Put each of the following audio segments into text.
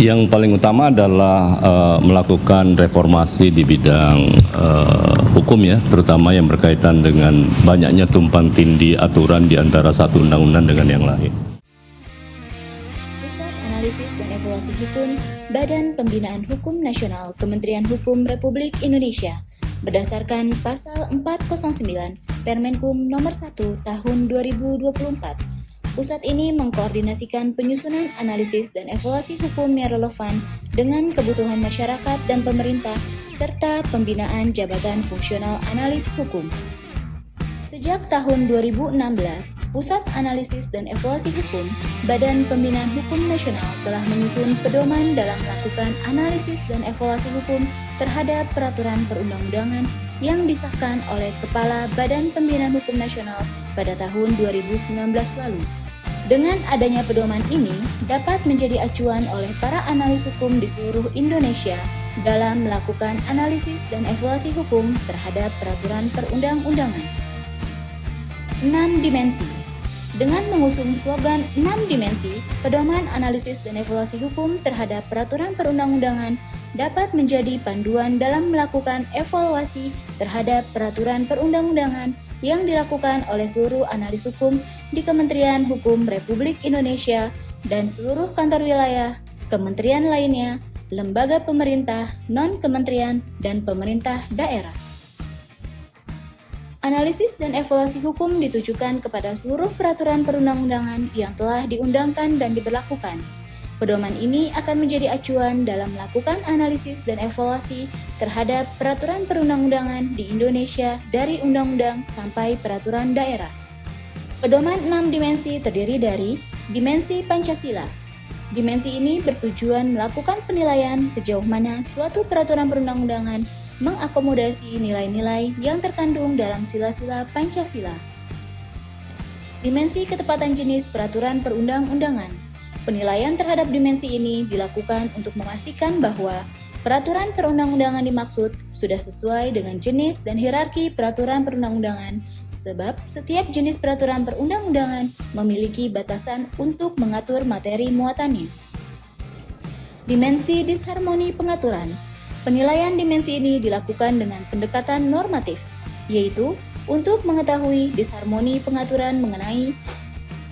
Yang paling utama adalah melakukan reformasi di bidang hukum ya, terutama yang berkaitan dengan banyaknya tumpang tindih aturan di antara satu undang-undang dengan yang lain. Pusat Analisis dan Evaluasi Hukum Badan Pembinaan Hukum Nasional Kementerian Hukum Republik Indonesia berdasarkan Pasal 409 Permenkum Nomor 1 Tahun 2024. Pusat ini mengkoordinasikan penyusunan analisis dan evaluasi hukum yang relevan dengan kebutuhan masyarakat dan pemerintah, serta pembinaan jabatan fungsional analis hukum. Sejak tahun 2016, Pusat Analisis dan Evaluasi Hukum Badan Pembinaan Hukum Nasional telah menyusun pedoman dalam melakukan analisis dan evaluasi hukum terhadap peraturan perundang-undangan yang disahkan oleh Kepala Badan Pembinaan Hukum Nasional pada tahun 2019 lalu. Dengan adanya pedoman ini dapat menjadi acuan oleh para analis hukum di seluruh Indonesia dalam melakukan analisis dan evaluasi hukum terhadap peraturan perundang-undangan. 6 dimensi. Dengan mengusung slogan 6 dimensi, pedoman analisis dan evaluasi hukum terhadap peraturan perundang-undangan dapat menjadi panduan dalam melakukan evaluasi terhadap peraturan perundang-undangan yang dilakukan oleh seluruh analis hukum di Kementerian Hukum Republik Indonesia dan seluruh kantor wilayah, kementerian lainnya, lembaga pemerintah, non-kementerian, dan pemerintah daerah. Analisis dan evaluasi hukum ditujukan kepada seluruh peraturan perundang-undangan yang telah diundangkan dan diberlakukan. Pedoman ini akan menjadi acuan dalam melakukan analisis dan evaluasi terhadap peraturan perundang-undangan di Indonesia dari undang-undang sampai peraturan daerah. Pedoman 6 dimensi terdiri dari dimensi Pancasila. Dimensi ini bertujuan melakukan penilaian sejauh mana suatu peraturan perundang-undangan mengakomodasi nilai-nilai yang terkandung dalam sila-sila Pancasila. Dimensi ketepatan jenis peraturan perundang-undangan. Penilaian terhadap dimensi ini dilakukan untuk memastikan bahwa peraturan perundang-undangan dimaksud sudah sesuai dengan jenis dan hierarki peraturan perundang-undangan, sebab setiap jenis peraturan perundang-undangan memiliki batasan untuk mengatur materi muatannya. Dimensi disharmoni pengaturan. Penilaian dimensi ini dilakukan dengan pendekatan normatif, yaitu untuk mengetahui disharmoni pengaturan mengenai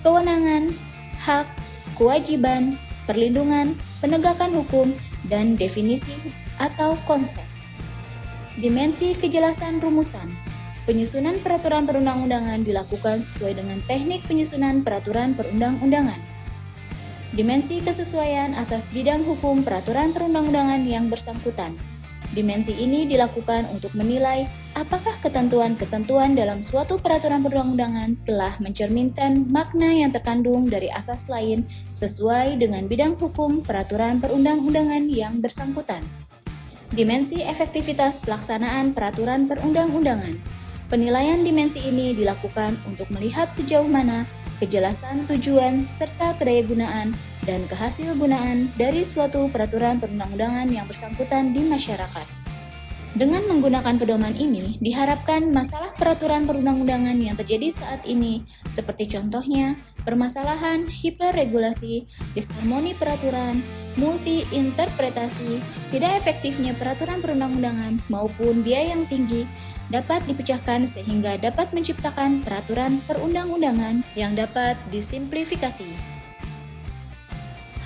kewenangan, hak, kewajiban, perlindungan, penegakan hukum, dan definisi atau konsep. Dimensi kejelasan rumusan. Penyusunan peraturan perundang-undangan dilakukan sesuai dengan teknik penyusunan peraturan perundang-undangan. Dimensi kesesuaian asas bidang hukum peraturan perundang-undangan yang bersangkutan. Dimensi ini dilakukan untuk menilai apakah ketentuan-ketentuan dalam suatu peraturan perundang-undangan telah mencerminkan makna yang terkandung dari asas lain sesuai dengan bidang hukum peraturan perundang-undangan yang bersangkutan. Dimensi efektivitas pelaksanaan peraturan perundang-undangan. Penilaian dimensi ini dilakukan untuk melihat sejauh mana kejelasan tujuan serta kedayagunaan dan kehasilgunaan dari suatu peraturan perundang-undangan yang bersangkutan di masyarakat. Dengan menggunakan pedoman ini, diharapkan masalah peraturan perundang-undangan yang terjadi saat ini, seperti contohnya permasalahan hiperregulasi, disharmoni peraturan, multi-interpretasi, tidak efektifnya peraturan perundang-undangan maupun biaya yang tinggi, dapat dipecahkan sehingga dapat menciptakan peraturan perundang-undangan yang dapat disimplifikasi,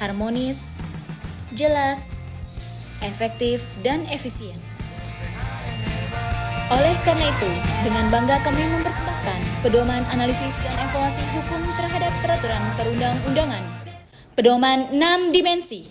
harmonis, jelas, efektif, dan efisien. Oleh karena itu, dengan bangga kami mempersembahkan pedoman analisis dan evaluasi hukum terhadap peraturan perundang-undangan. Pedoman 6 dimensi.